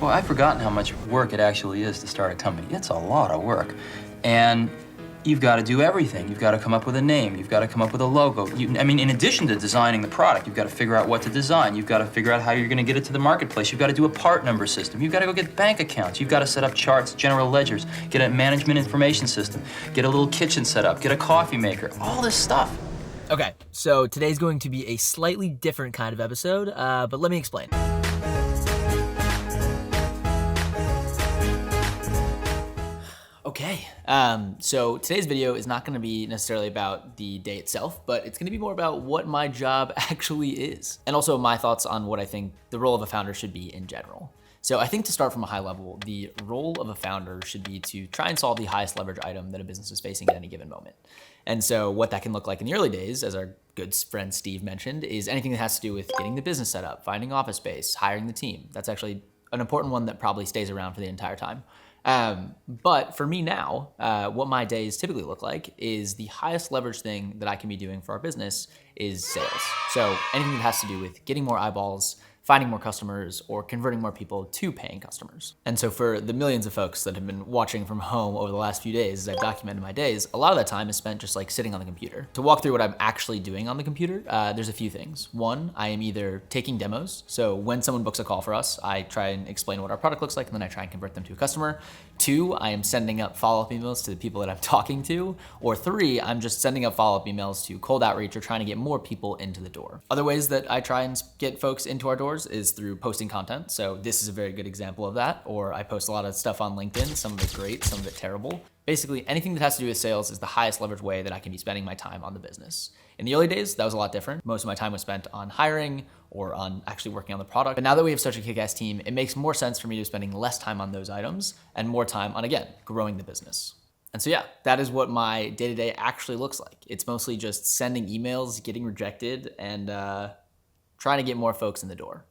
Boy, I've forgotten how much work it actually is to start a company. It's a lot of work. And you've got to do everything. You've got to come up with a name. You've got to come up with a logo. In addition to designing the product, you've got to figure out what to design. You've got to figure out how you're going to get it to the marketplace. You've got to do a part number system. You've got to go get bank accounts. You've got to set up charts, general ledgers, get a management information system, get a little kitchen set up, get a coffee maker, all this stuff. Okay, so today's going to be a slightly different kind of episode, but let me explain. Okay, so today's video is not going to be necessarily about the day itself, but it's going to be more about what my job actually is, and also my thoughts on what I think the role of a founder should be in general. So I think to start from a high level, the role of a founder should be to try and solve the highest leverage item that a business is facing at any given moment. And so what that can look like in the early days, as our good friend Steve mentioned, is anything that has to do with getting the business set up, finding office space, hiring the team. That's actually an important one that probably stays around for the entire time. But for me now, what my days typically look like is the highest leverage thing that I can be doing for our business is sales. So anything that has to do with getting more eyeballs, finding more customers, or converting more people to paying customers. And so for the millions of folks that have been watching from home over the last few days as I've documented my days, a lot of that time is spent just like sitting on the computer. To walk through what I'm actually doing on the computer, there's a few things. One, I am either taking demos. So when someone books a call for us, I try and explain what our product looks like, and then I try and convert them to a customer. Two, I am sending up follow-up emails to the people that I'm talking to. Or three, I'm just sending up follow-up emails to cold outreach or trying to get more people into the door. Other ways that I try and get folks into our doors is through posting content. So this is a very good example of that. Or I post a lot of stuff on LinkedIn, some of it great, some of it terrible. Basically, anything that has to do with sales is the highest leverage way that I can be spending my time on the business. In the early days, that was a lot different. Most of my time was spent on hiring or on actually working on the product. But now that we have such a kick-ass team, it makes more sense for me to be spending less time on those items and more time on, again, growing the business. And so yeah, that is what my day-to-day actually looks like. It's mostly just sending emails, getting rejected, and trying to get more folks in the door.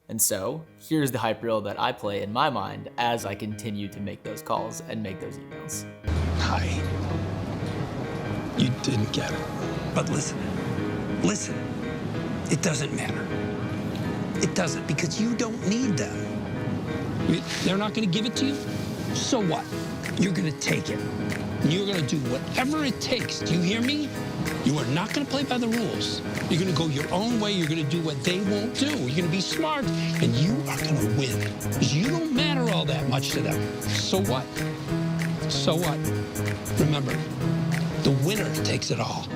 And so here's the hype reel that I play in my mind as I continue to make those calls and make those emails. Hi. You didn't get it. But listen, it doesn't matter. It doesn't, because you don't need them. They're not gonna give it to you? So what? You're gonna take it. You're gonna do whatever it takes. Do you hear me? You are not gonna play by the rules. You're gonna go your own way. You're gonna do what they won't do. You're gonna be smart, and you are gonna win. Because you don't matter all that much to them. So what? So what? Remember, the winner takes it all.